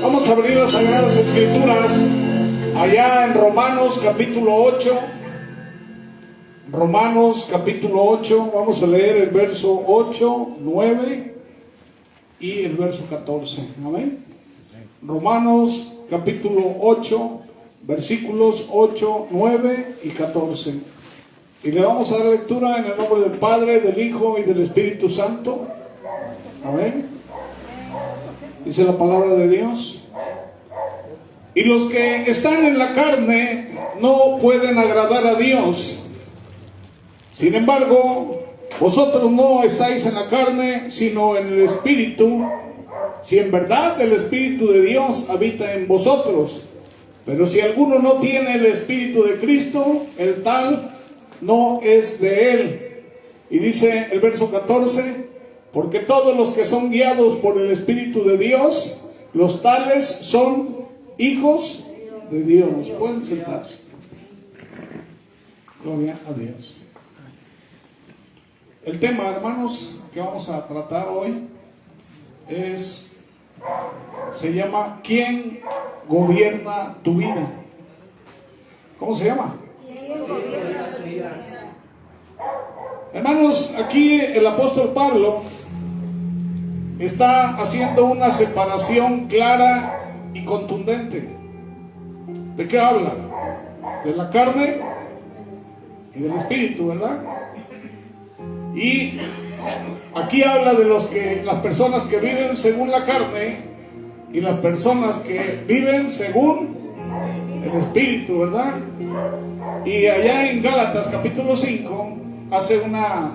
Vamos a abrir las Sagradas Escrituras allá en Romanos capítulo 8. Romanos capítulo 8, vamos a leer el verso 8, 9 y el verso 14. Amén. Romanos capítulo 8, versículos 8, 9 y 14. Y le vamos a dar lectura en el nombre del Padre, del Hijo y del Espíritu Santo. Amén. Dice la palabra de Dios: y los que están en la carne no pueden agradar a Dios. Sin embargo, vosotros no estáis en la carne, sino en el Espíritu, si en verdad el Espíritu de Dios habita en vosotros. Pero si alguno no tiene el Espíritu de Cristo, el tal no es de él. Y dice el verso 14: porque todos los que son guiados por el Espíritu de Dios, los tales son hijos de Dios. Pueden sentarse. Gloria a Dios. El tema, hermanos, que vamos a tratar hoy se llama ¿quién gobierna tu vida? ¿Cómo se llama? ¿Quién gobierna tu vida? Hermanos, aquí el apóstol Pablo está haciendo una separación clara y contundente. ¿De qué habla? De la carne y del espíritu, ¿verdad? Y aquí habla de las personas que viven según la carne y las personas que viven según el espíritu, ¿verdad? Y allá en Gálatas capítulo 5 hace una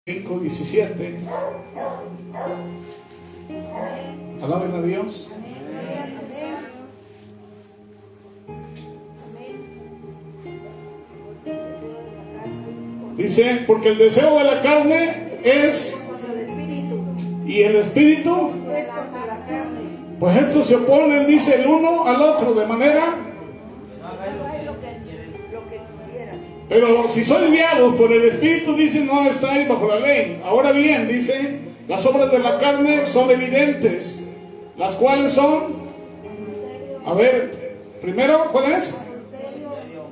5:17. Alaben a Dios. Dice, porque el deseo de la carne es y el espíritu, pues estos se oponen, dice, el uno al otro, de manera. Pero si son guiados por el espíritu, dice, no estáis bajo la ley. Ahora bien, dice, las obras de la carne son evidentes, las cuales son, a ver, primero, ¿cuál es?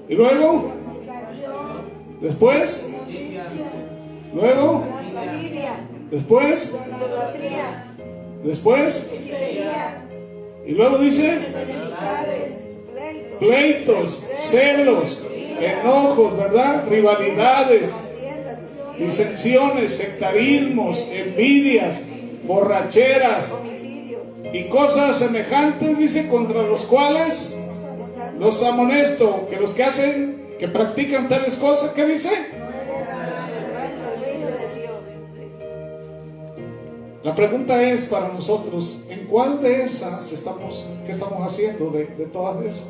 Y luego, después, luego, después, y luego dice, pleitos, celos, enojos, ¿verdad? Rivalidades, disensiones, sectarismos, envidias, borracheras y cosas semejantes, dice, contra los cuales los amonesto, que los que practican tales cosas, ¿qué dice? La pregunta es para nosotros, ¿en cuál de esas qué estamos haciendo de todas esas?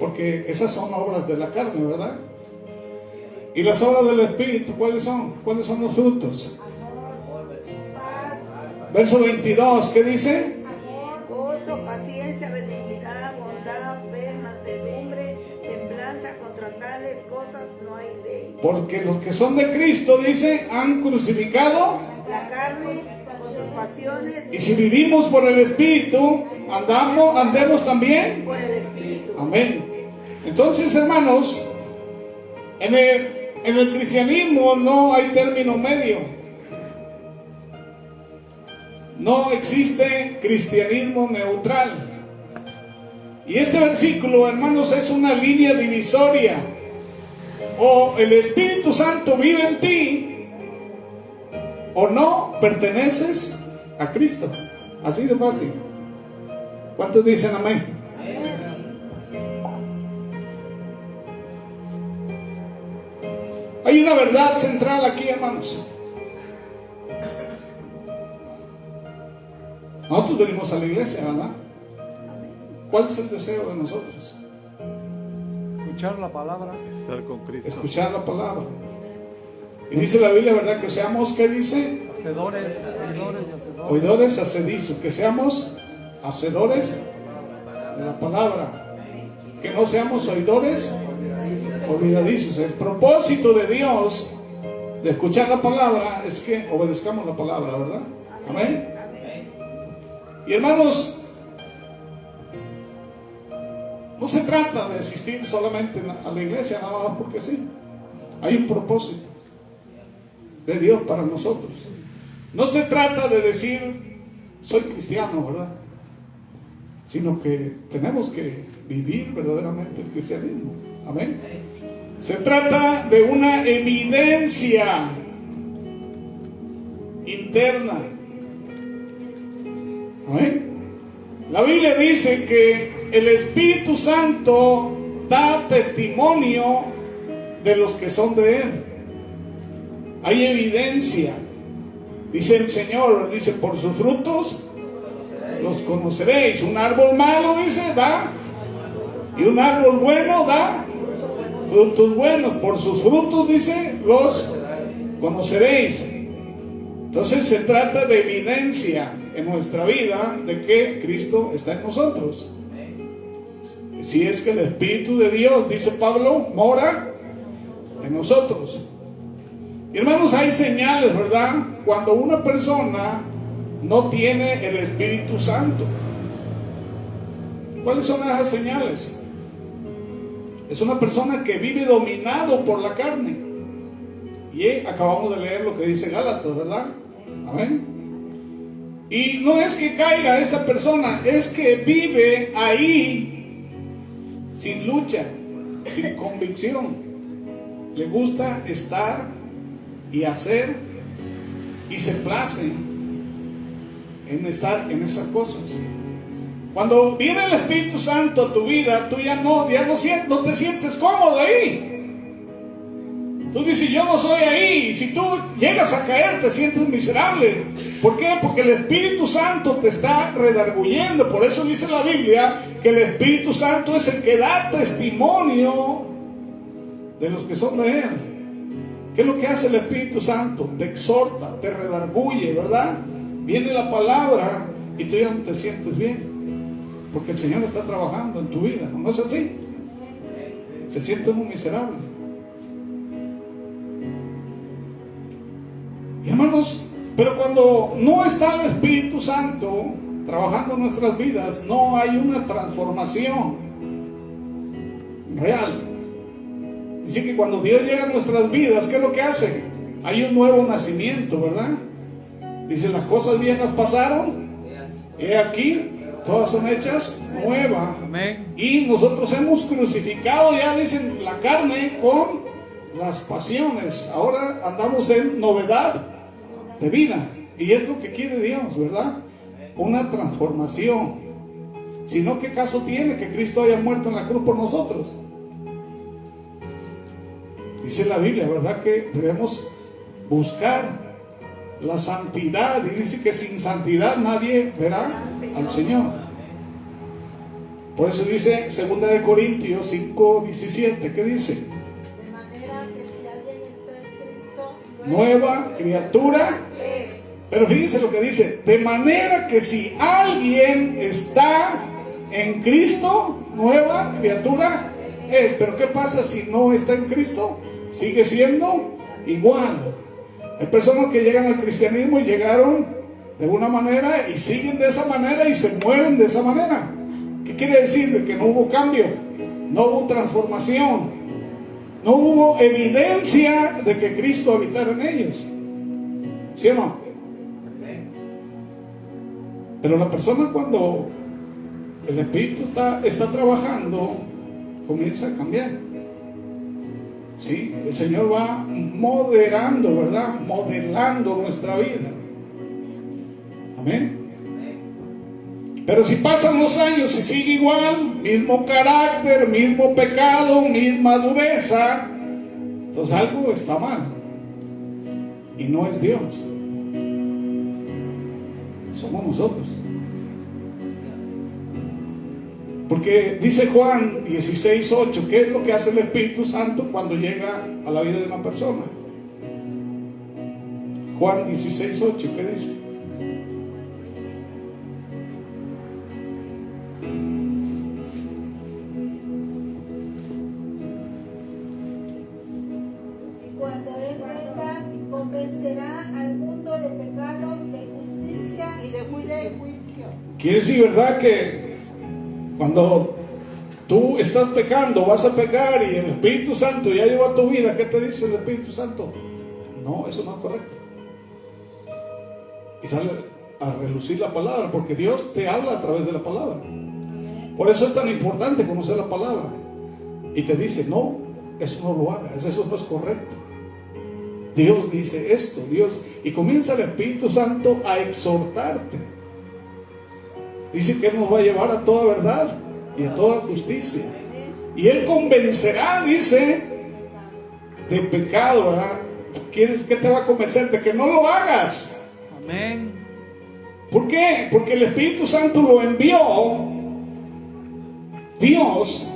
Porque esas son obras de la carne, ¿verdad? Y las obras del Espíritu, ¿cuáles son? ¿Cuáles son los frutos? Verso 22, ¿qué dice? Amor, gozo, paciencia, benignidad, bondad, fe, mansedumbre, templanza, contra tales cosas no hay ley. Porque los que son de Cristo, dice, han crucificado la carne con sus pasiones. Y si vivimos por el Espíritu, andemos también por el Espíritu. Amén. Entonces, hermanos, en el cristianismo no hay término medio. No existe cristianismo neutral. Y este versículo, hermanos, es una línea divisoria. O el Espíritu Santo vive en ti, o no perteneces a Cristo. Así de fácil. ¿Cuántos dicen amén? Hay una verdad central aquí, hermanos. Nosotros venimos a la iglesia, ¿verdad? ¿Cuál es el deseo de nosotros? Escuchar la palabra, estar con Cristo. Escuchar la palabra. Y dice la Biblia, ¿verdad? Que seamos, ¿qué dice? Hacedores y hacedores. Oidores hacedizos, que seamos hacedores de la palabra, que no seamos oidores olvidadizos. El propósito de Dios de escuchar la palabra es que obedezcamos la palabra, ¿verdad? Amén. Y hermanos, no se trata de asistir solamente a la iglesia nada más porque sí. Hay un propósito de Dios para nosotros. No se trata de decir soy cristiano, ¿verdad? Sino que tenemos que vivir verdaderamente el cristianismo. Amén. Se trata de una evidencia interna. Amén. La Biblia dice que el Espíritu Santo da testimonio de los que son de Él. Hay evidencia. Dice el Señor, dice, por sus frutos los conoceréis. Un árbol malo, dice, da, y un árbol bueno da frutos buenos. Por sus frutos, dice, los conoceréis. Entonces se trata de evidencia en nuestra vida de que Cristo está en nosotros. Si es que el Espíritu de Dios, dice Pablo, mora en nosotros. Y hermanos, hay señales, ¿verdad? Cuando una persona no tiene el Espíritu Santo. ¿Cuáles son esas señales? Es una persona que vive dominado por la carne. Y acabamos de leer lo que dice Gálatas, ¿verdad? Amén. Y no es que caiga esta persona, es que vive ahí sin lucha, sin convicción. Le gusta estar y hacer y se place en estar en esas cosas. Cuando viene el Espíritu Santo a tu vida, tú ya no te sientes cómodo ahí. Tú dices, yo no soy ahí. Y si tú llegas a caer, te sientes miserable. ¿Por qué? Porque el Espíritu Santo te está redarguyendo. Por eso dice la Biblia que el Espíritu Santo es el que da testimonio de los que son de Él. ¿Qué es lo que hace el Espíritu Santo? Te exhorta, te redarguye, ¿verdad? Viene la palabra y tú ya no te sientes bien. Porque el Señor está trabajando en tu vida. ¿No es así? Se siente muy miserable. Y hermanos, pero cuando no está el Espíritu Santo trabajando en nuestras vidas, no hay una transformación real. Dice que cuando Dios llega a nuestras vidas, ¿qué es lo que hace? Hay un nuevo nacimiento, ¿verdad? Dice, las cosas viejas pasaron, he aquí, todas son hechas nuevas. Amén. Y nosotros hemos crucificado, ya dicen, la carne con las pasiones. Ahora andamos en novedad de vida. Y es lo que quiere Dios, ¿verdad? Una transformación. Si no, ¿qué caso tiene que Cristo haya muerto en la cruz por nosotros? Dice la Biblia, ¿verdad? Que debemos buscar la santidad. Y dice que sin santidad nadie verá al Señor. Por eso dice 2 Corintios 5:17. ¿Qué dice? De manera que si alguien está en Cristo, Nueva criatura. Pero fíjense lo que dice. De manera que si alguien está en Cristo, nueva criatura es. Pero ¿qué pasa si no está en Cristo? Sigue siendo igual. Hay personas que llegan al cristianismo y llegaron de una manera y siguen de esa manera y se mueren de esa manera. ¿Qué quiere decir? De que no hubo cambio, no hubo transformación, no hubo evidencia de que Cristo habitara en ellos. ¿Sí o no? Pero la persona, cuando el Espíritu está trabajando, comienza a cambiar. ¿Sí? El Señor va moderando, ¿verdad? Modelando nuestra vida. Amén. Pero si pasan los años y sigue igual, mismo carácter, mismo pecado, misma dureza, entonces algo está mal. Y no es Dios. Somos nosotros. Porque dice Juan 16:8, ¿qué es lo que hace el Espíritu Santo cuando llega a la vida de una persona? Juan 16:8, ¿qué dice? Cuando Él venga, convencerá al mundo de pecado, de justicia y de juicio. Quiere decir, ¿verdad? Que cuando tú estás pecando, vas a pecar y el Espíritu Santo ya llegó a tu vida, ¿qué te dice el Espíritu Santo? No, eso no es correcto. Y sale a relucir la palabra, porque Dios te habla a través de la palabra. Por eso es tan importante conocer la palabra. Y te dice, no, eso no lo hagas, eso no es correcto. Dios dice esto, y comienza el Espíritu Santo a exhortarte. Dice que Él nos va a llevar a toda verdad y a toda justicia. Y Él convencerá, dice, de pecado, ¿verdad? ¿Quieres que te va a convencer? De que no lo hagas. Amén. ¿Por qué? Porque el Espíritu Santo lo envió Dios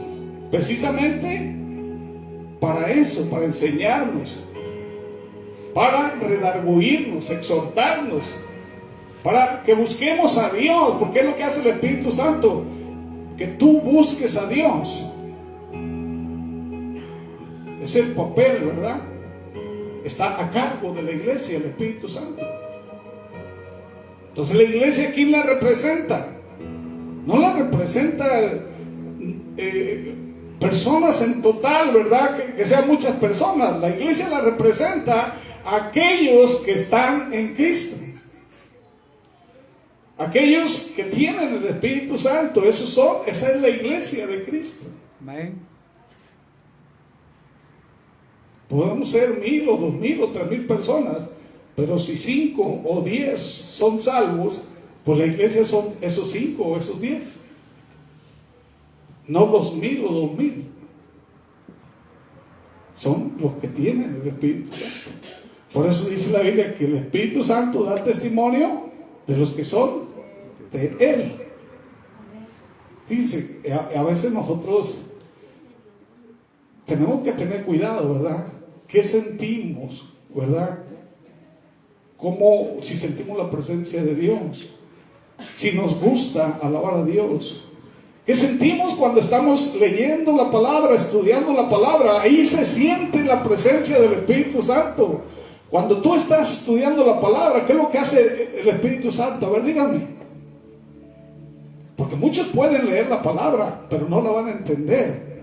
precisamente para eso, para enseñarnos, para redarguirnos, exhortarnos, para que busquemos a Dios. Porque es lo que hace el Espíritu Santo, que tú busques a Dios. Es el papel, ¿verdad? Está a cargo de la iglesia, el Espíritu Santo. Entonces la iglesia, ¿quién la representa? No la representa personas en total, ¿verdad? Que sean muchas personas. La iglesia la representa a aquellos que están en Cristo, aquellos que tienen el Espíritu Santo. Esa es la iglesia de Cristo. Amén. Podemos ser 1,000 o 2,000 o 3,000 personas, pero si 5 o 10 son salvos, pues la iglesia son esos 5 o esos 10, no los 1,000 o 2,000. Son los que tienen el Espíritu Santo. Por eso dice la Biblia que el Espíritu Santo da testimonio de los que son de Él. Fíjense, a veces nosotros tenemos que tener cuidado, ¿verdad? ¿Qué sentimos, verdad? ¿Cómo, si sentimos la presencia de Dios? Si nos gusta alabar a Dios. ¿Qué sentimos cuando estamos leyendo la palabra, estudiando la palabra? Ahí se siente la presencia del Espíritu Santo. Cuando tú estás estudiando la palabra, ¿qué es lo que hace el Espíritu Santo? A ver, díganme. Porque muchos pueden leer la palabra, pero no la van a entender.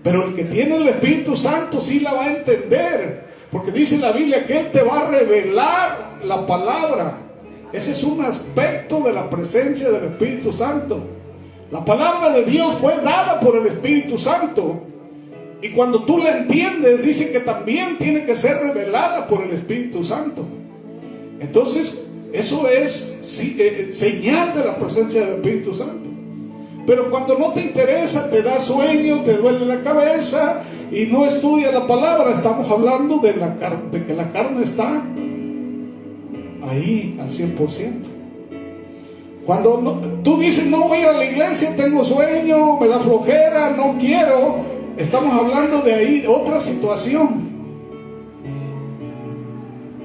Pero el que tiene el Espíritu Santo sí la va a entender, porque dice la Biblia que Él te va a revelar la palabra. Ese es un aspecto de la presencia del Espíritu Santo. La palabra de Dios fue dada por el Espíritu Santo, y cuando tú la entiendes, dice que también tiene que ser revelada por el Espíritu Santo. Entonces eso es señal de la presencia del Espíritu Santo. Pero cuando no te interesa, te da sueño, te duele la cabeza y no estudias la palabra, estamos hablando de que la carne está ahí al 100%. Cuando tú dices, no voy a ir a la iglesia, tengo sueño, me da flojera, no quiero, estamos hablando de ahí otra situación.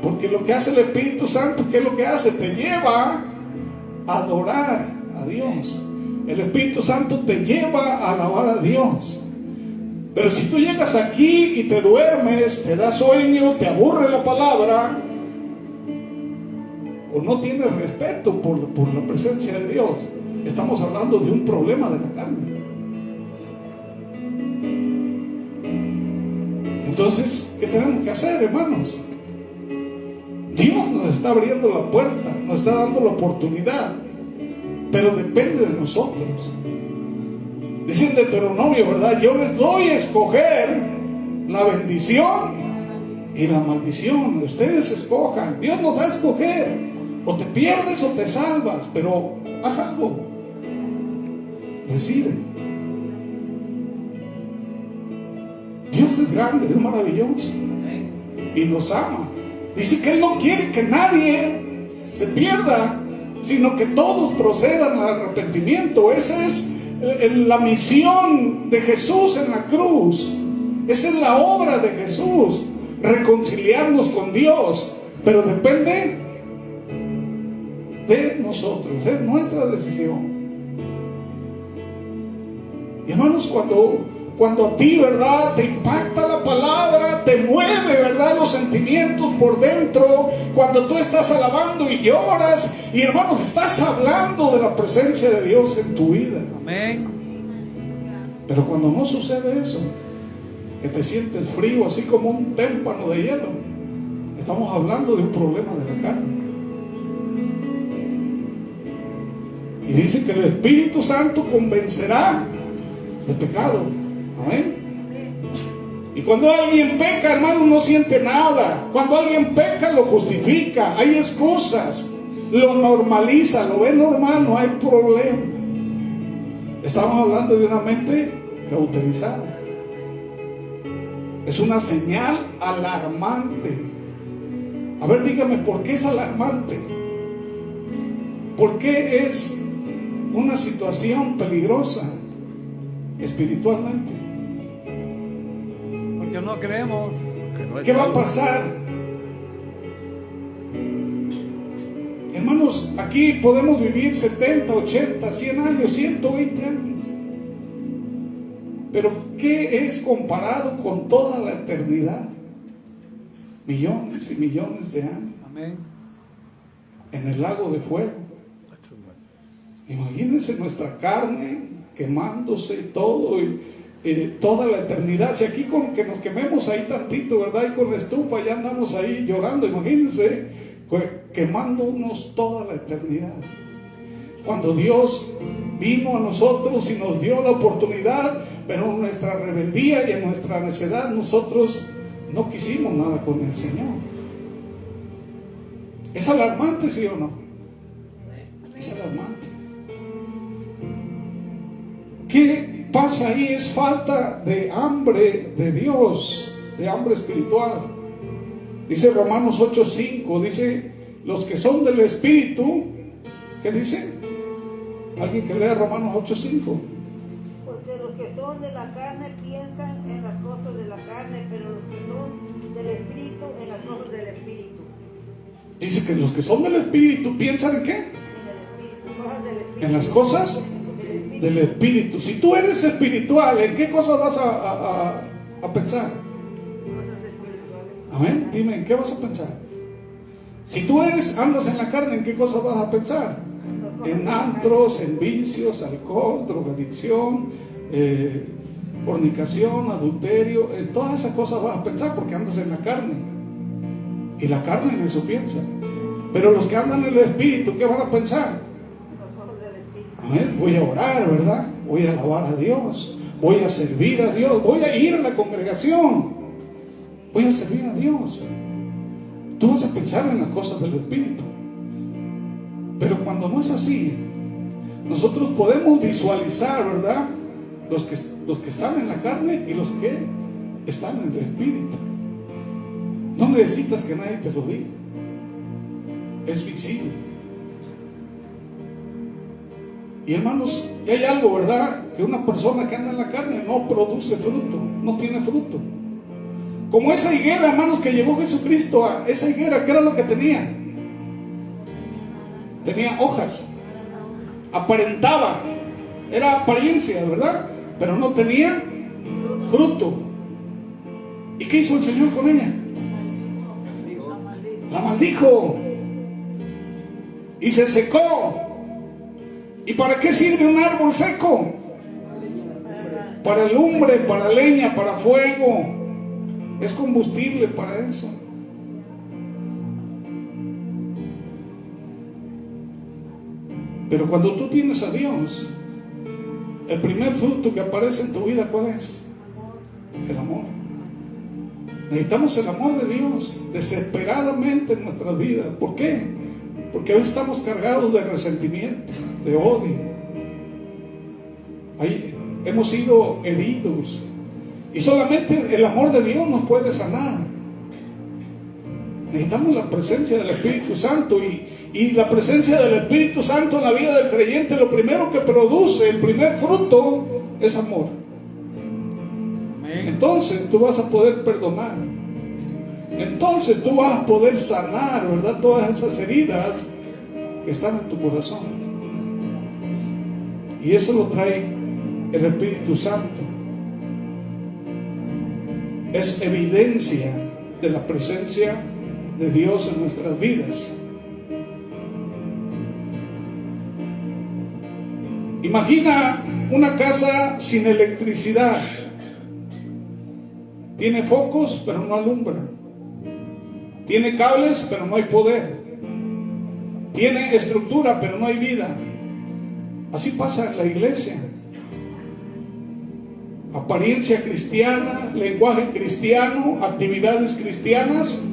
Porque lo que hace el Espíritu Santo, ¿qué es lo que hace? Te lleva a adorar a Dios. El Espíritu Santo te lleva a alabar a Dios. Pero si tú llegas aquí y te duermes, te da sueño, te aburre la palabra, o no tienes respeto por la presencia de Dios, estamos hablando de un problema de la carne. Entonces, ¿qué tenemos que hacer, hermanos? Dios nos está abriendo la puerta, nos está dando la oportunidad, pero depende de nosotros. Dice en Deuteronomio, ¿verdad? Yo les doy a escoger la bendición y la maldición. Ustedes escojan. Dios nos da a escoger. O te pierdes o te salvas, pero haz algo. Decide. Dios es grande, es maravilloso y nos ama. Dice que Él no quiere que nadie se pierda, sino que todos procedan al arrepentimiento. Esa es la misión de Jesús en la cruz. Esa es la obra de Jesús, reconciliarnos con Dios. Pero depende de nosotros, es nuestra decisión. Y hermanos, cuando a ti, ¿verdad?, te impacta la palabra, te mueve, ¿verdad?, los sentimientos por dentro, cuando tú estás alabando y lloras, y hermanos, estás hablando de la presencia de Dios en tu vida. Amén. Pero cuando no sucede eso, que te sientes frío, así como un témpano de hielo, estamos hablando de un problema de la carne. Y dice que el Espíritu Santo convencerá de pecado. Amén. Y cuando alguien peca, hermano, no siente nada. Cuando alguien peca, lo justifica. Hay excusas. Lo normaliza, lo ve normal, no hay problema. Estamos hablando de una mente cauterizada. Es una señal alarmante. A ver, dígame, ¿por qué es alarmante? ¿Por qué es una situación peligrosa espiritualmente? Porque no creemos. ¿Qué va a pasar? Hermanos, aquí podemos vivir 70, 80, 100 años, 120 años. Pero ¿qué es comparado con toda la eternidad? Millones y millones de años. Amén. En el lago de fuego. Imagínense nuestra carne quemándose y todo, toda la eternidad. Si aquí con que nos quememos ahí tantito, ¿verdad? Y con la estufa ya andamos ahí llorando. Imagínense quemándonos toda la eternidad. Cuando Dios vino a nosotros y nos dio la oportunidad, pero en nuestra rebeldía y en nuestra necedad nosotros no quisimos nada con el Señor. ¿Es alarmante, sí o no? Es alarmante. ¿Qué pasa ahí? Es falta de hambre de Dios, de hambre espiritual. Dice Romanos 8:5, dice, los que son del Espíritu, ¿qué dice? ¿Alguien que lea Romanos 8:5? Porque los que son de la carne piensan en las cosas de la carne, pero los que son del Espíritu en las cosas del Espíritu. Dice que los que son del Espíritu piensan en qué? En el Espíritu, cosas del Espíritu. En las cosas del Espíritu. Si tú eres espiritual, ¿en qué cosas vas a pensar? Cosas espirituales. Amén. Dime, ¿en qué vas a pensar? Si tú andas en la carne, ¿en qué cosas vas a pensar? En antros, en vicios, alcohol, drogadicción, fornicación, adulterio, en todas esas cosas vas a pensar porque andas en la carne. Y la carne en eso piensa. Pero los que andan en el Espíritu, ¿qué van a pensar? Amén. Voy a orar, ¿verdad? Voy a alabar a Dios. Voy a servir a Dios. Voy a ir a la congregación. Voy a servir a Dios. Tú vas a pensar en las cosas del Espíritu. Pero cuando no es así, nosotros podemos visualizar, ¿verdad? Los que están en la carne y los que están en el Espíritu. No necesitas que nadie te lo diga. Es visible. Y hermanos, y hay algo, ¿verdad? Que una persona que anda en la carne no produce fruto, no tiene fruto. Como esa higuera, hermanos, que llegó Jesucristo a esa higuera, ¿qué era lo que tenía? Tenía hojas, aparentaba, era apariencia, ¿verdad? Pero no tenía fruto. ¿Y qué hizo el Señor con ella? La maldijo y se secó. ¿Y para qué sirve un árbol seco? Para lumbre, para leña, para fuego. Es combustible para eso. Pero cuando tú tienes a Dios, el primer fruto que aparece en tu vida, ¿cuál es? El amor. Necesitamos el amor de Dios desesperadamente en nuestras vidas. ¿Por qué? Porque hoy estamos cargados de resentimiento, de odio. Ahí hemos sido heridos. Y solamente el amor de Dios nos puede sanar. Necesitamos la presencia del Espíritu Santo. Y la presencia del Espíritu Santo en la vida del creyente, lo primero que produce, el primer fruto, es amor. Entonces tú vas a poder perdonar. entonces tú vas a poder sanar, ¿verdad?, todas esas heridas que están en tu corazón. Y eso lo trae el Espíritu Santo. Es evidencia de la presencia de Dios en nuestras vidas. Imagina una casa sin electricidad. Tiene focos, pero no alumbra. Tiene cables, pero no hay poder. Tiene estructura, pero no hay vida. Así pasa en la iglesia. Apariencia cristiana, lenguaje cristiano, actividades cristianas,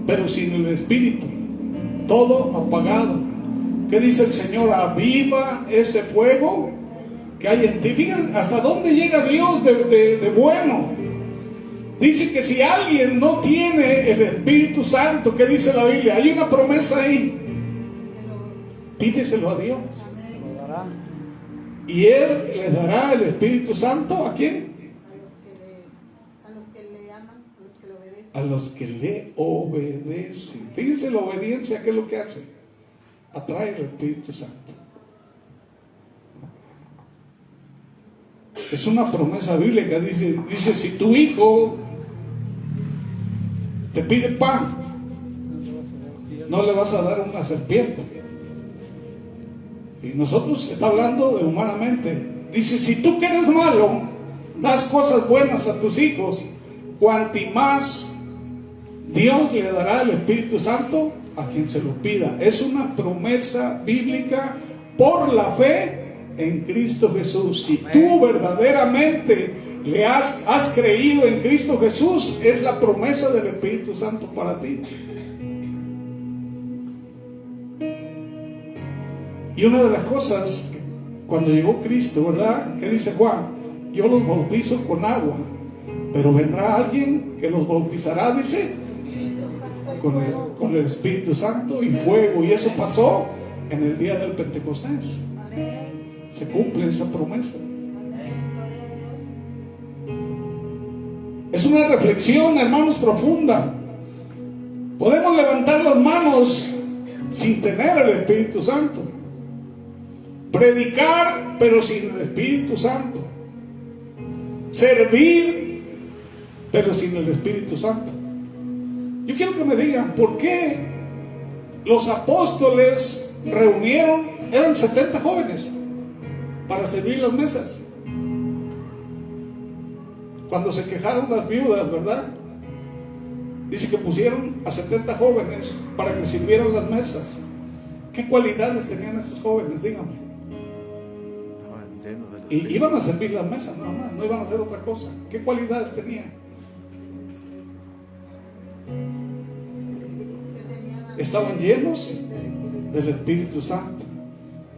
pero sin el Espíritu. Todo apagado. ¿Qué dice el Señor? Aviva ese fuego que hay en ti. Fíjense hasta dónde llega Dios de bueno. Dice que si alguien no tiene el Espíritu Santo, ¿qué dice la Biblia? Hay una promesa ahí. Pídeselo a Dios. Y Él le dará el Espíritu Santo. ¿A quién? A los que le aman, a los que le obedecen. A los que le obedecen. Fíjense la obediencia, ¿qué es lo que hace? Atrae el Espíritu Santo. Es una promesa bíblica. Dice, si tu hijo te pide pan, no le vas a dar una serpiente. Y nosotros está hablando de humanamente. Dice, si tú que eres malo, das cosas buenas a tus hijos, cuanti más Dios le dará el Espíritu Santo a quien se lo pida. Es una promesa bíblica por la fe en Cristo Jesús. Si tú verdaderamente le has creído en Cristo Jesús, es la promesa del Espíritu Santo para ti. Y una de las cosas, cuando llegó Cristo, ¿verdad?, ¿qué dice Juan? Yo los bautizo con agua, pero vendrá alguien que los bautizará, dice, con el Espíritu Santo y fuego. Y eso pasó en el día del Pentecostés. Se cumple esa promesa. Es una reflexión, hermanos, profunda. Podemos levantar las manos sin tener el Espíritu Santo. Predicar, pero sin el Espíritu Santo. Servir, pero sin el Espíritu Santo. Yo quiero que me digan, ¿por qué los apóstoles reunieron, eran 70 jóvenes, para servir las mesas? Cuando se quejaron las viudas, ¿verdad? Dice que pusieron a 70 jóvenes para que sirvieran las mesas. ¿Qué cualidades tenían estos jóvenes? Díganme. Y iban a servir las mesas nada más, no iban a hacer otra cosa. ¿Qué cualidades tenían? Estaban llenos del Espíritu Santo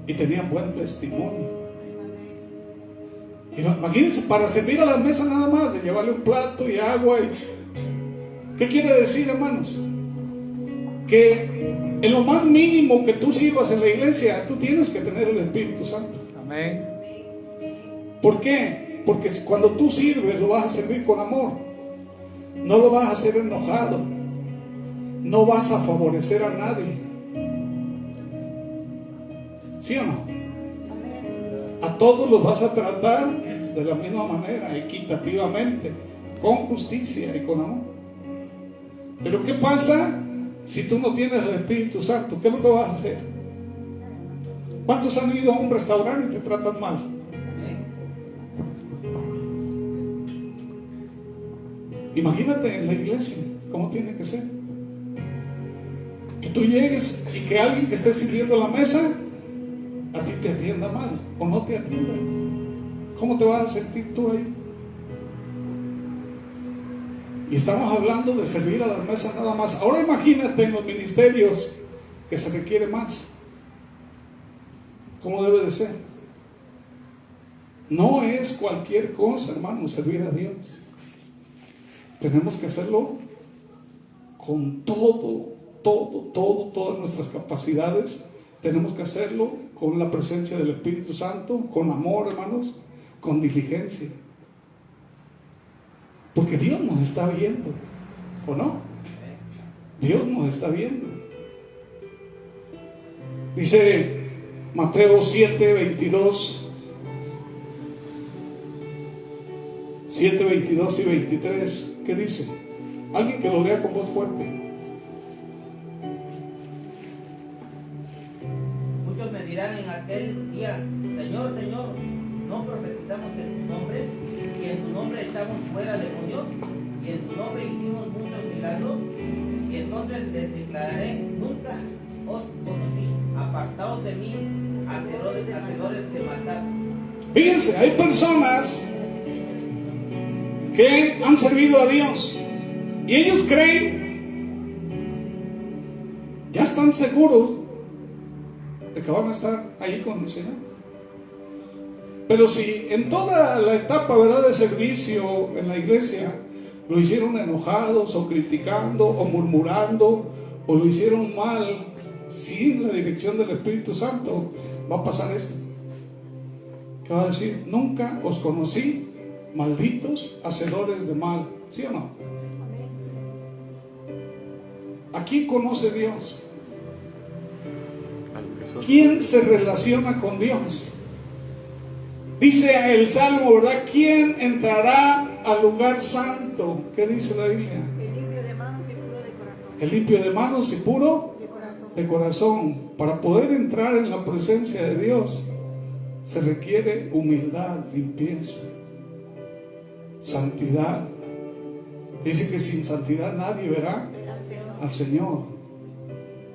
y tenían buen testimonio. Y imagínense, para servir a las mesas nada más, de llevarle un plato y agua. ¿Qué quiere decir, hermanos? Que en lo más mínimo que tú sirvas en la iglesia, tú tienes que tener el Espíritu Santo. Amén. ¿Por qué? Porque cuando tú sirves, lo vas a servir con amor. No lo vas a hacer enojado. No vas a favorecer a nadie. ¿Sí o no? A todos los vas a tratar de la misma manera, equitativamente, con justicia y con amor. Pero ¿qué pasa si tú no tienes el Espíritu Santo? ¿Qué es lo que vas a hacer? ¿Cuántos han ido a un restaurante y te tratan mal? Imagínate en la iglesia, ¿cómo tiene que ser? Que tú llegues y que alguien que esté sirviendo la mesa a ti te atienda mal o no te atienda. ¿Cómo te vas a sentir tú ahí? Y estamos hablando de servir a las mesas nada más. Ahora imagínate en los ministerios que se requiere más. ¿Cómo debe de ser? No es cualquier cosa, hermano, servir a Dios. Tenemos que hacerlo con todas nuestras capacidades. Tenemos que hacerlo con la presencia del Espíritu Santo, con amor, hermanos, con diligencia. Porque Dios nos está viendo, ¿o no? Dios nos está viendo. Dice Mateo 7, 22 y 23. ¿Qué dice? Alguien que lo lea con voz fuerte. Muchos me dirán en aquel día: Señor, Señor, ¿no profetizamos en tu nombre? Y en tu nombre echamos fuera demonios, y en tu nombre hicimos muchos milagros. Y entonces les declararé: nunca os conocí, apartaos de mí, hacedores de maldad. Fíjense, hay personas que han servido a Dios y ellos creen, ya están seguros de que van a estar ahí con el Señor. Pero si en toda la etapa, ¿verdad?, de servicio en la iglesia lo hicieron enojados o criticando o murmurando o lo hicieron mal sin la dirección del Espíritu Santo, va a pasar esto, que va a decir: nunca os conocí, malditos hacedores de mal. ¿Sí o no? ¿A quién conoce Dios? ¿Quién se relaciona con Dios? Dice el Salmo, ¿verdad? ¿Quién entrará al lugar santo? ¿Qué dice la Biblia? El limpio de manos y puro El limpio de manos y puro de corazón. de corazón. Para poder entrar en la presencia de Dios se requiere humildad, limpieza, santidad. Dice que sin santidad nadie verá al Señor.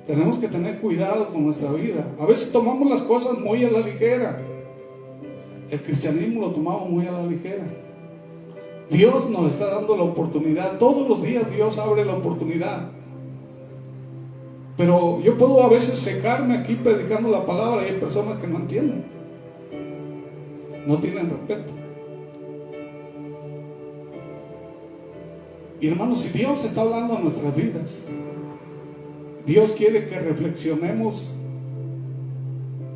Tenemos que tener cuidado con nuestra vida. A veces tomamos las cosas muy a la ligera. El cristianismo lo tomamos muy a la ligera. Dios nos está dando la oportunidad. Todos los días Dios abre la oportunidad. Pero yo puedo a veces secarme aquí predicando la palabra y hay personas que no entienden, no tienen respeto. Y hermanos, si Dios está hablando a nuestras vidas, Dios quiere que reflexionemos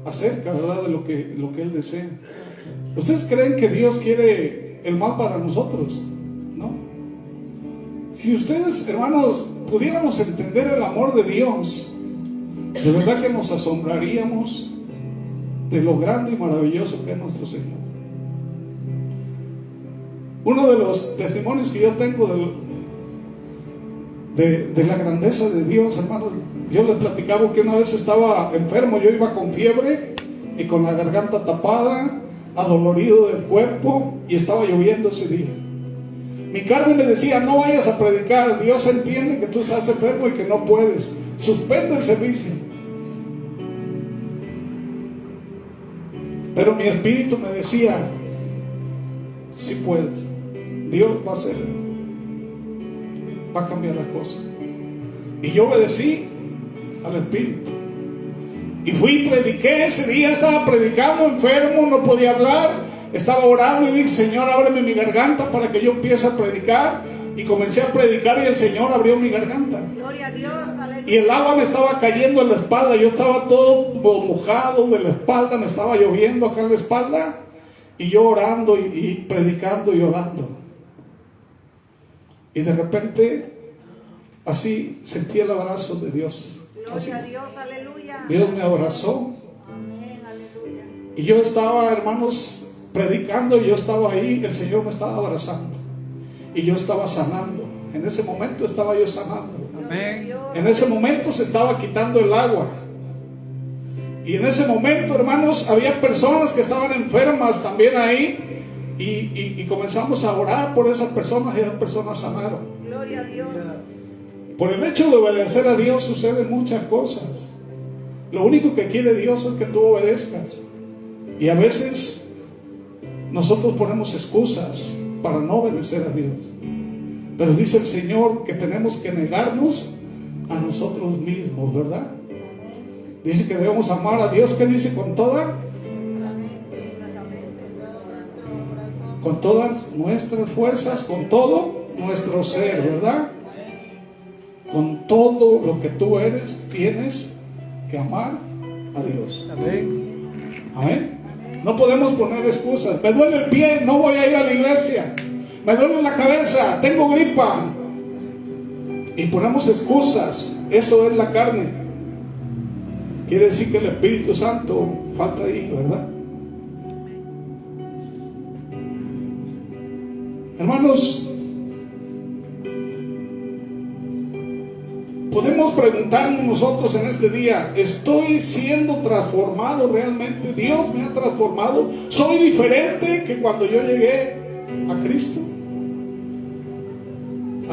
acerca, ¿verdad?, de lo que Él desea. ¿Ustedes creen que Dios quiere el mal para nosotros? ¿No? Si ustedes, hermanos, pudiéramos entender el amor de Dios, de verdad que nos asombraríamos de lo grande y maravilloso que es nuestro Señor. Uno de los testimonios que yo tengo de la grandeza de Dios, hermanos, yo les platicaba que una vez estaba enfermo. Yo iba con fiebre y con la garganta tapada, adolorido del cuerpo, y estaba lloviendo ese día. Mi carne me decía: no vayas a predicar, Dios entiende que tú estás enfermo y que no puedes, suspende el servicio. Pero mi espíritu me decía: sí puedes, Dios va a hacer, va a cambiar la cosa. Y yo obedecí al espíritu y fui y prediqué. Ese día estaba predicando enfermo, no podía hablar, estaba orando y dije: Señor, ábreme mi garganta para que yo empiece a predicar. Y comencé a predicar y el Señor abrió mi garganta. Gloria a Dios, aleluya. Y el agua me estaba cayendo en la espalda. Yo estaba todo mojado de la espalda, me estaba lloviendo acá en la espalda. Y yo orando y predicando y orando. Y de repente, así sentí el abrazo de Dios. Así. Gloria a Dios, aleluya. Dios me abrazó. Amén, aleluya. Y yo estaba, hermanos, predicando, y yo estaba ahí, el Señor me estaba abrazando. Y yo estaba sanando. En ese momento estaba yo sanando. Amén. En ese momento se estaba quitando el agua. Y en ese momento, hermanos, había personas que estaban enfermas también ahí. Y comenzamos a orar por esas personas y esas personas sanaron. Gloria a Dios. Por el hecho de obedecer a Dios suceden muchas cosas. Lo único que quiere Dios es que tú obedezcas. Y a veces nosotros ponemos excusas para no obedecer a Dios. Pero dice el Señor que tenemos que negarnos a nosotros mismos, ¿verdad? Dice que debemos amar a Dios. ¿Qué dice? Con todas nuestras fuerzas, con todo nuestro ser, ¿verdad? Con todo lo que tú eres, tienes que amar a Dios. Amén. Amén. No podemos poner excusas. Me duele el pie, no voy a ir a la iglesia. Me duele la cabeza, tengo gripa. y ponemos excusas. Eso es la carne. Quiere decir que el Espíritu Santo falta ahí, ¿verdad? Hermanos, podemos preguntarnos nosotros en este día: ¿estoy siendo transformado realmente? ¿Dios me ha transformado? ¿Soy diferente que cuando yo llegué a Cristo?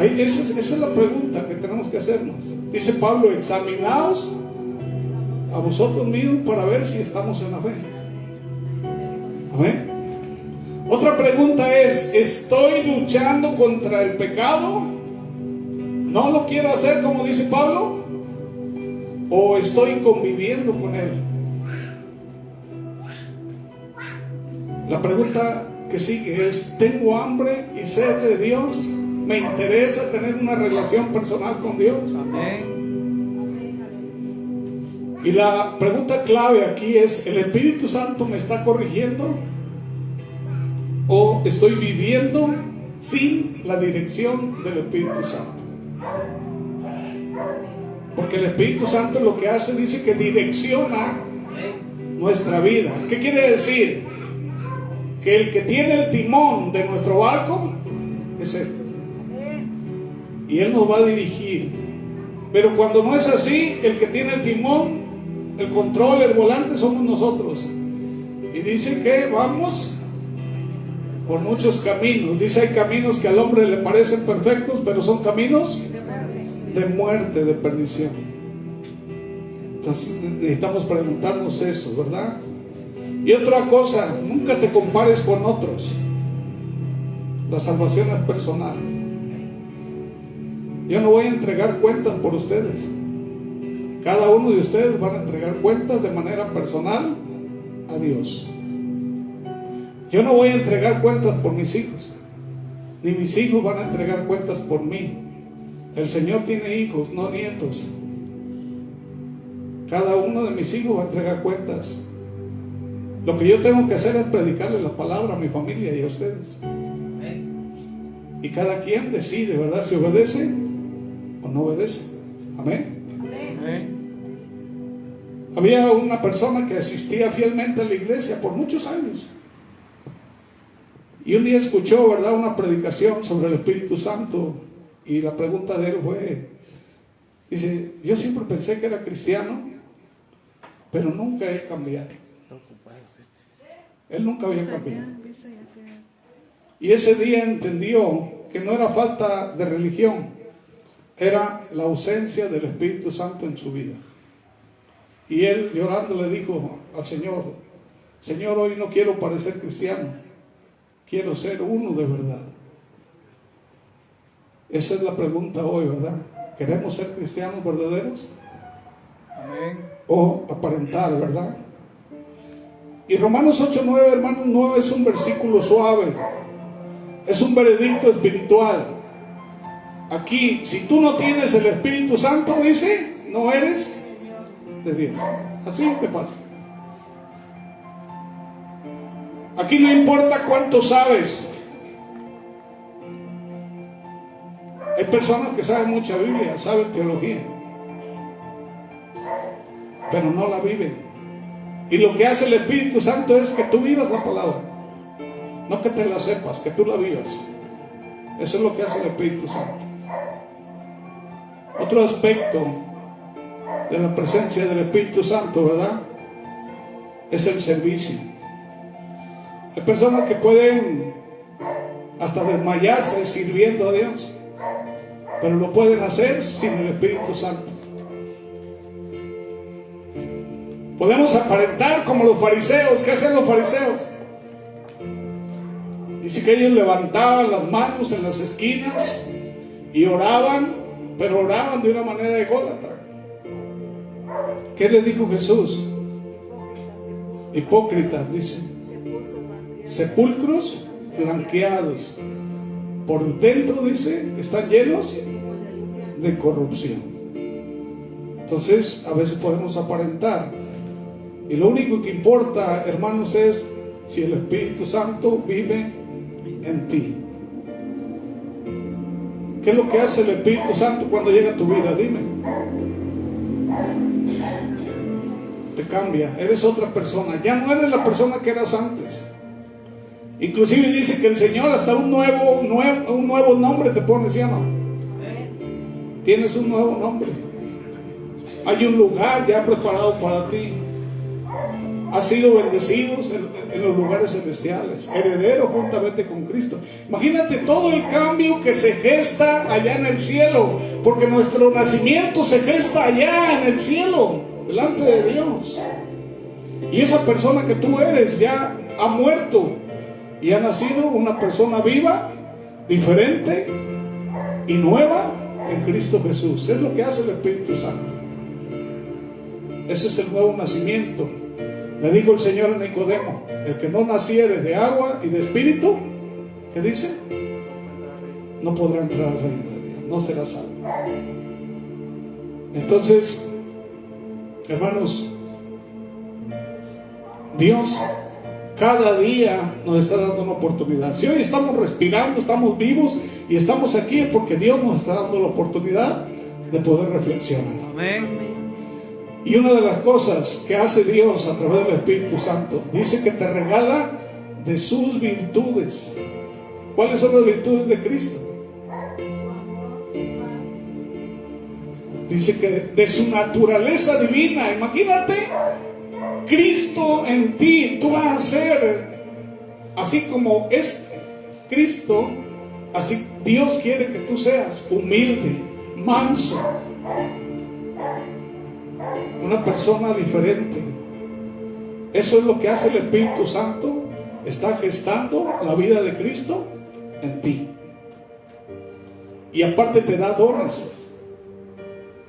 Esa es la pregunta que tenemos que hacernos. Dice Pablo: examinaos a vosotros mismos para ver si estamos en la fe. Amén. Otra pregunta es: ¿estoy luchando contra el pecado? ¿No lo quiero hacer como dice Pablo? ¿O estoy conviviendo con él? La pregunta que sigue es: ¿tengo hambre y sed de Dios? ¿Me interesa tener una relación personal con Dios? Amén. Y la pregunta clave aquí es: ¿el Espíritu Santo me está corrigiendo? ¿O estoy viviendo sin la dirección del Espíritu Santo? Porque el Espíritu Santo lo que hace, dice que direcciona nuestra vida. ¿Qué quiere decir? Que el que tiene el timón de nuestro barco es Él. Y Él nos va a dirigir. Pero cuando no es así, el que tiene el timón, el control, el volante, somos nosotros. Y dice que vamos por muchos caminos. Dice: hay caminos que al hombre le parecen perfectos, pero son caminos de muerte, de perdición. Entonces necesitamos preguntarnos eso, ¿verdad? Y otra cosa: nunca te compares con otros. La salvación es personal. Yo no voy a entregar cuentas por ustedes. Cada uno de ustedes van a entregar cuentas de manera personal a Dios. Yo no voy a entregar cuentas por mis hijos, ni mis hijos van a entregar cuentas por mí. El Señor tiene hijos, no nietos. Cada uno de mis hijos va a entregar cuentas. Lo que yo tengo que hacer es predicarle la palabra a mi familia y a ustedes. Y cada quien decide, ¿verdad?, si obedece o no obedece. Amén. Había una persona que asistía fielmente a la iglesia por muchos años. Y un día escuchó, ¿verdad?, una predicación sobre el Espíritu Santo. Y la pregunta de él fue, dice: yo siempre pensé que era cristiano, pero nunca he cambiado. Él nunca había cambiado. Y ese día entendió que no era falta de religión, era la ausencia del Espíritu Santo en su vida. Y él, llorando, le dijo al Señor: Señor, hoy no quiero parecer cristiano, quiero ser uno de verdad. Esa es la pregunta hoy, ¿verdad? ¿Queremos ser cristianos verdaderos? Amén. O aparentar, ¿verdad? Y Romanos 8:9, hermanos, no es un versículo suave, es un veredicto espiritual. Aquí, si tú no tienes el Espíritu Santo, dice, no eres de Dios. Así de fácil. Aquí no importa cuánto sabes. Hay personas que saben mucha Biblia, saben teología, pero no la viven. Y lo que hace el Espíritu Santo es que tú vivas la palabra, no que te la sepas, que tú la vivas. Eso es lo que hace el Espíritu Santo. Otro aspecto de la presencia del Espíritu Santo, ¿verdad?, es el servicio. Hay personas que pueden hasta desmayarse sirviendo a Dios, pero lo pueden hacer sin el Espíritu Santo. Podemos aparentar como los fariseos. ¿Qué hacían los fariseos? Dice que ellos levantaban las manos en las esquinas y oraban, pero oraban de una manera ególatra. ¿Qué les dijo Jesús? Hipócritas, dice. Sepulcros blanqueados. Por dentro, dice, están llenos de corrupción. Entonces, a veces podemos aparentar. Y lo único que importa, hermanos, es si el Espíritu Santo vive en ti. ¿Qué es lo que hace el Espíritu Santo cuando llega a tu vida? Dime. Te cambia, eres otra persona. Ya no eres la persona que eras antes. Inclusive dice que el Señor hasta un nuevo nombre te pone, ¿sí o no? Tienes un nuevo nombre. Hay un lugar ya preparado para ti. Has sido bendecidos en los lugares celestiales, heredero juntamente con Cristo. Imagínate todo el cambio que se gesta allá en el cielo, porque nuestro nacimiento se gesta allá en el cielo, delante de Dios. Y esa persona que tú eres ya ha muerto y ha nacido una persona viva, diferente y nueva en Cristo Jesús. Es lo que hace el Espíritu Santo. Ese es el nuevo nacimiento. Le dijo el Señor a Nicodemo: el que no naciere de agua y de espíritu, ¿qué dice? No podrá entrar al reino de Dios, no será salvo. Entonces, hermanos, Dios cada día nos está dando una oportunidad. Si hoy estamos respirando, estamos vivos y estamos aquí, es porque Dios nos está dando la oportunidad de poder reflexionar. Amén. Y una de las cosas que hace Dios a través del Espíritu Santo, dice que te regala de sus virtudes. ¿Cuáles son las virtudes de Cristo? Dice que de su naturaleza divina. Imagínate, Cristo en ti. Tú vas a ser así como es Cristo. Así Dios quiere que tú seas humilde, manso, una persona diferente. Eso es lo que hace el Espíritu Santo. Está gestando la vida de Cristo en ti. Y aparte te da dones.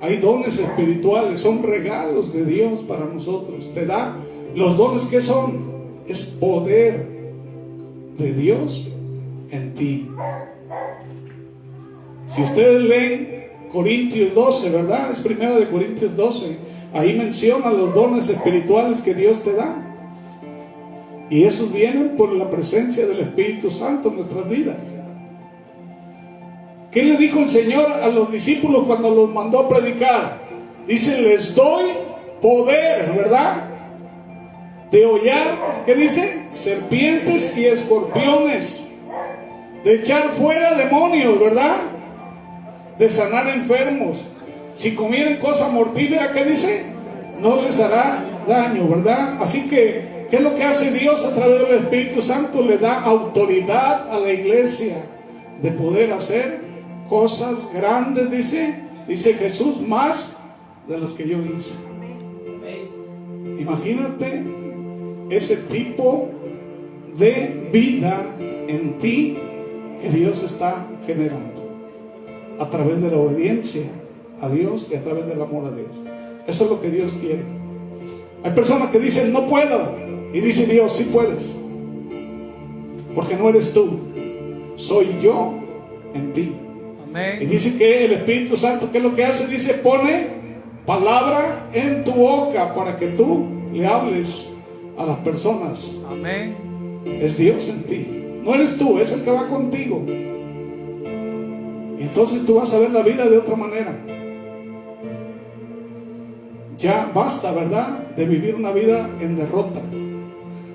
Hay dones espirituales, son regalos de Dios para nosotros. Te da los dones. que son? Es poder de Dios en ti. Si ustedes leen Corintios 12, ¿verdad? Es primera de Corintios 12. Ahí menciona los dones espirituales que Dios te da. Y esos vienen por la presencia del Espíritu Santo en nuestras vidas. ¿Qué le dijo el Señor a los discípulos cuando los mandó a predicar? Dice: les doy poder, ¿verdad? De hollar, ¿qué dice? Serpientes y escorpiones. De echar fuera demonios, ¿verdad? De sanar enfermos. Si comieren cosa mortífera, ¿qué dice? No les hará daño, ¿verdad? Así que, ¿qué es lo que hace Dios a través del Espíritu Santo? Le da autoridad a la iglesia de poder hacer cosas grandes, dice Jesús, más de las que yo hice. Imagínate ese tipo de vida en ti que Dios está generando a través de la obediencia a Dios y a través del amor a Dios. Eso es lo que Dios quiere. Hay personas que dicen: no puedo, y dice Dios: sí puedes, porque no eres tú, soy yo en ti. Amén. Y dice que el Espíritu Santo, ¿qué es lo que hace? Dice: pone palabra en tu boca para que tú le hables a las personas. Amén. Es Dios en ti, no eres tú, es el que va contigo. Y entonces tú vas a ver la vida de otra manera. Ya basta, ¿verdad?, de vivir una vida en derrota.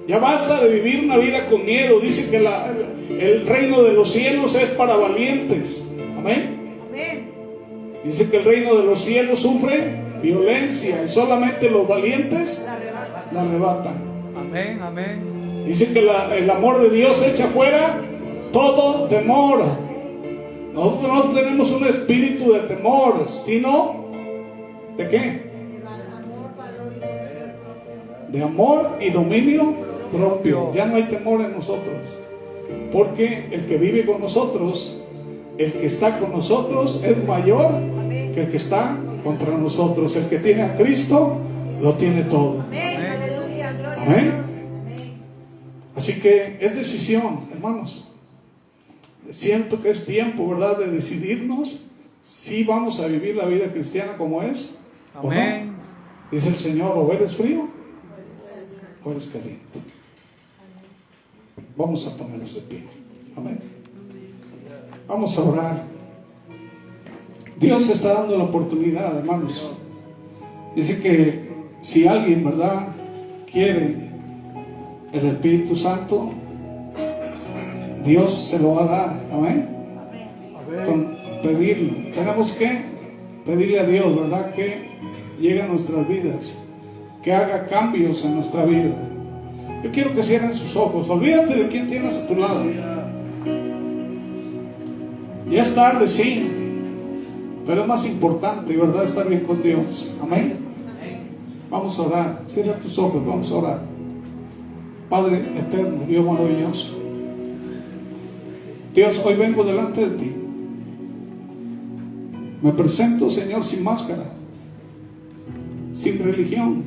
Ya basta de vivir una vida con miedo. Dice que el reino de los cielos es para valientes. Amén. Amén. Dice que el reino de los cielos sufre violencia y solamente los valientes la arrebatan. Amén. Amén. Dice que el amor de Dios echa fuera todo temor. Nosotros no tenemos un espíritu de temor, sino ¿de qué? De amor y dominio propio. Ya no hay temor en nosotros, porque el que vive con nosotros, el que está con nosotros, es mayor que el que está contra nosotros. El que tiene a Cristo lo tiene todo. Amén. Aleluya. Gloria Amén. a Dios. Amén. Así que es decisión, hermanos. Siento que es tiempo, ¿verdad?, de decidirnos si vamos a vivir la vida cristiana como es. Amén. ¿O no? Dice el Señor: o eres frío o eres caliente. Vamos a ponernos de pie. Amén. Vamos a orar. Dios está dando la oportunidad, hermanos. Dice que si alguien, ¿verdad?, quiere el Espíritu Santo, Dios se lo va a dar. Amén. Con pedirlo. Tenemos que pedirle a Dios, ¿verdad?, que llegue a nuestras vidas, que haga cambios en nuestra vida. Yo quiero que cierren sus ojos. Olvídate de quién tienes a tu lado. Ya es tarde, sí, pero es más importante, ¿verdad?, estar bien con Dios. Amén. Vamos a orar. Cierra tus ojos, vamos a orar. Padre eterno, Dios maravilloso, Dios, hoy vengo delante de ti. Me presento, Señor, sin máscara, sin religión,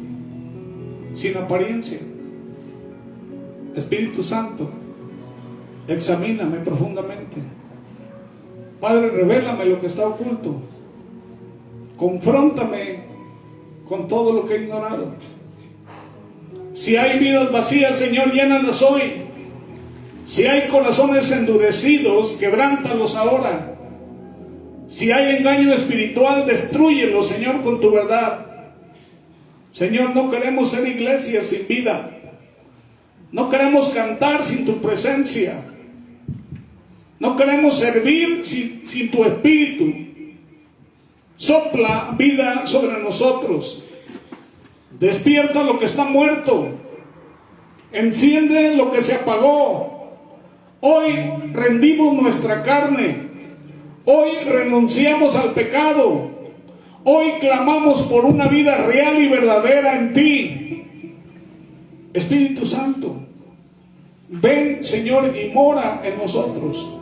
sin apariencia. Espíritu Santo, examíname profundamente. Padre, revélame lo que está oculto. Confróntame con todo lo que he ignorado. Si hay vidas vacías, Señor, llénalas hoy. Si hay corazones endurecidos, quebrántalos ahora. Si hay engaño espiritual, destrúyelo, Señor, con tu verdad. Señor, no queremos ser iglesia sin vida. No queremos cantar sin tu presencia. No queremos servir sin tu espíritu. Sopla vida sobre nosotros. Despierta lo que está muerto. Enciende lo que se apagó. Hoy rendimos nuestra carne. Hoy renunciamos al pecado. Hoy clamamos por una vida real y verdadera en ti. Espíritu Santo, ven, Señor, y mora en nosotros.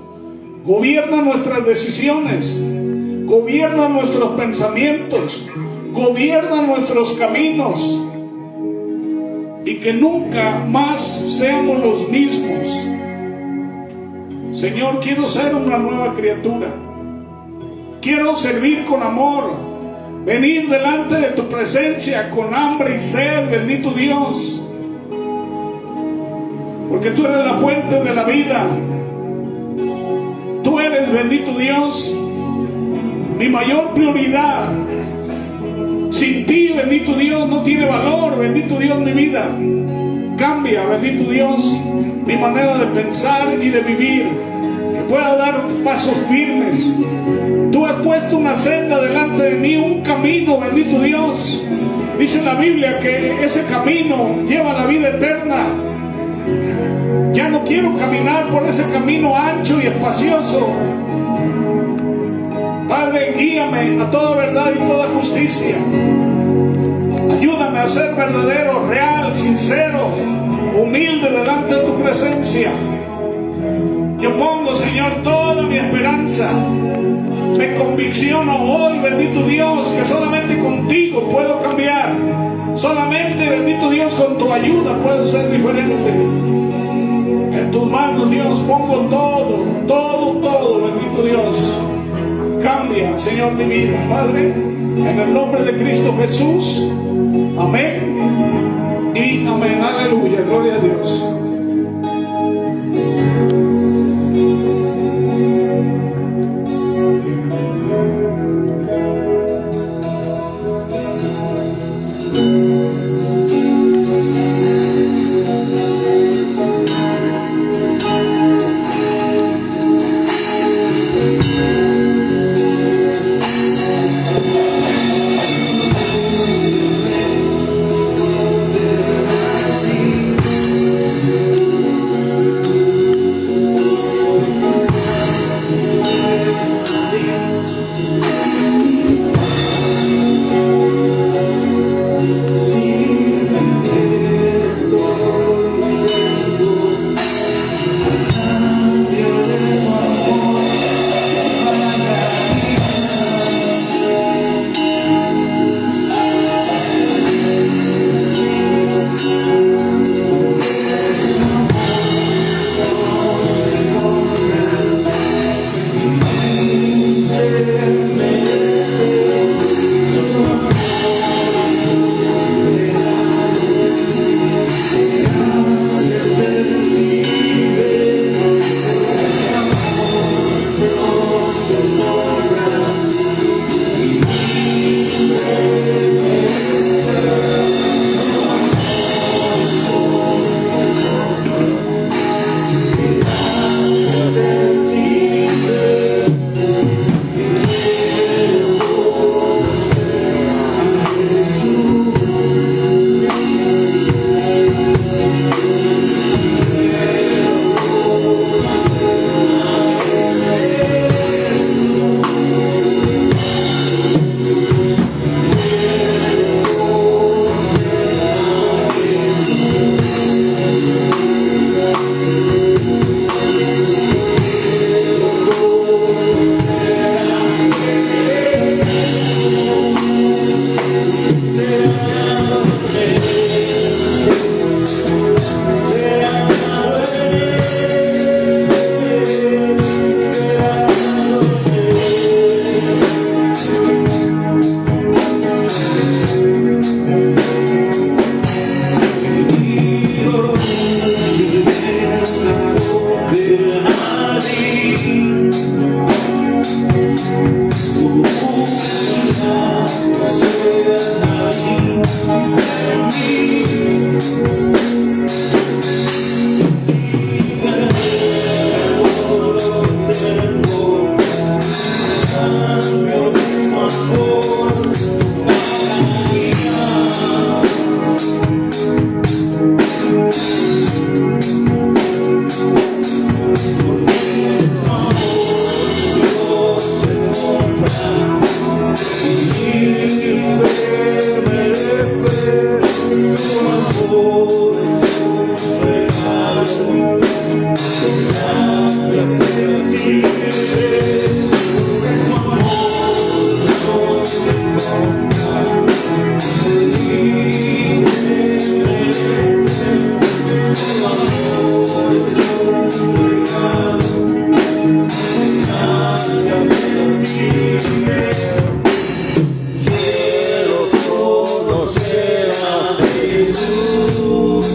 Gobierna nuestras decisiones. Gobierna nuestros pensamientos. Gobierna nuestros caminos. Y que nunca más seamos los mismos. Señor, quiero ser una nueva criatura. Quiero servir con amor. Venir delante de tu presencia con hambre y sed, bendito Dios. Porque tú eres la fuente de la vida. Tú eres, bendito Dios, mi mayor prioridad. Sin ti, bendito Dios, no tiene valor, bendito Dios, mi vida. Cambia, bendito Dios, mi manera de pensar y de vivir. Que pueda dar pasos firmes. Tú has puesto una senda delante de mí, un camino, bendito Dios. Dice la Biblia que ese camino lleva a la vida eterna. Ya no quiero caminar por ese camino ancho y espacioso. Padre, guíame a toda verdad y toda justicia. Ayúdame a ser verdadero, real, sincero, humilde delante de tu presencia. Yo pongo, Señor, toda mi esperanza. Me convicciono hoy, bendito Dios, que solamente contigo puedo cambiar. Solamente, bendito Dios, con tu ayuda puedo ser diferente. En tus manos, Dios, pongo todo, bendito Dios. Cambia, Señor, mi vida, Padre, en el nombre de Cristo Jesús. Amén y amén. Aleluya, gloria a Dios. Quiero conocer a Jesús.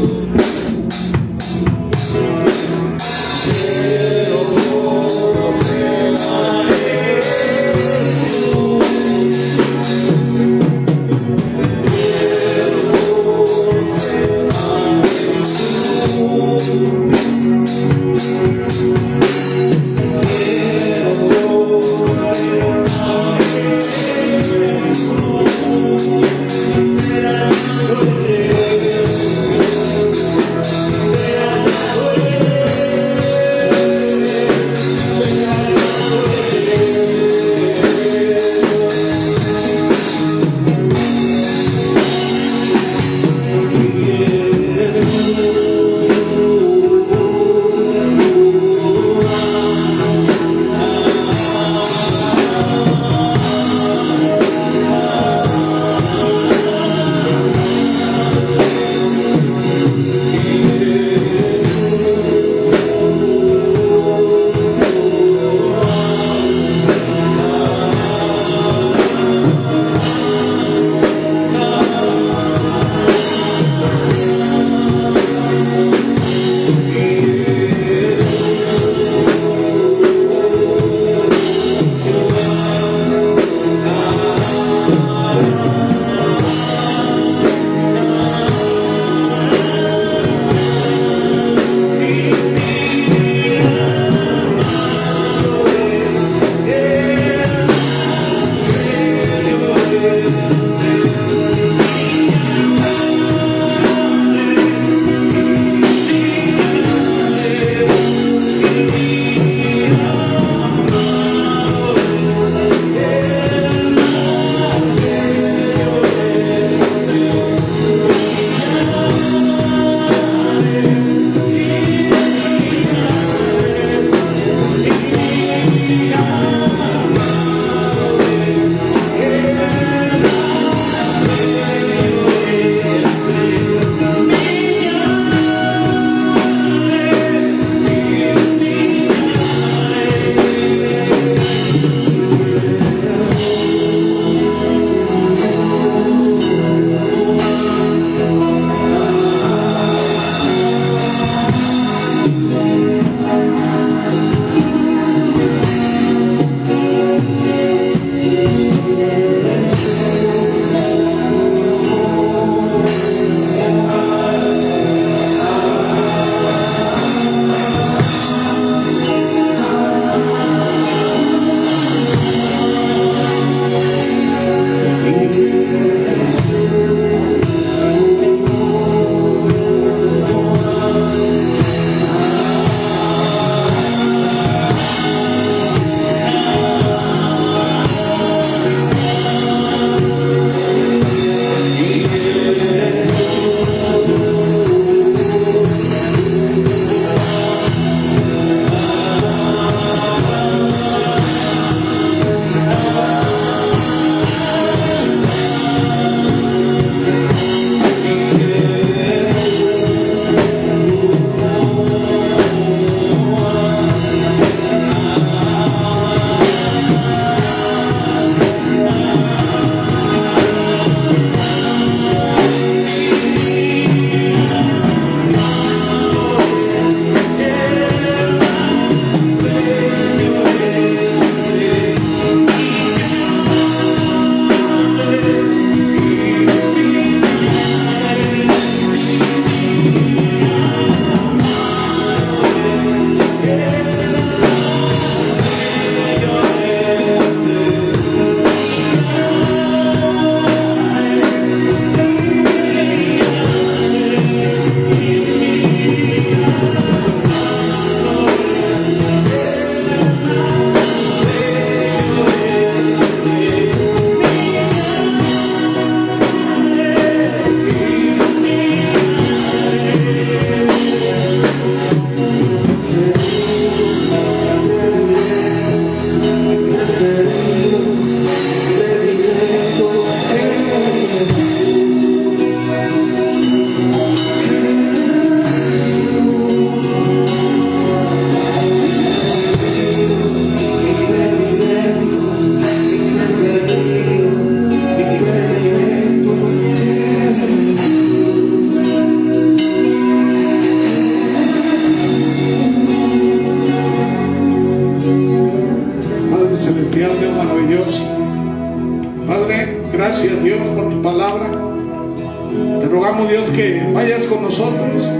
que vayas con nosotros.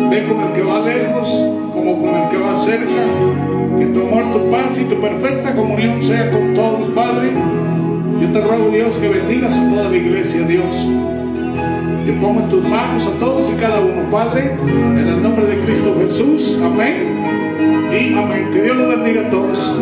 Ve con el que va lejos como con el que va cerca. Que tu amor, tu paz y tu perfecta comunión sea con todos, Padre. Yo te ruego, Dios, que bendigas a toda la iglesia, Dios. Yo pongo en tus manos a todos y cada uno, Padre, en el nombre de Cristo Jesús. Amén y amén. Que Dios los bendiga a todos.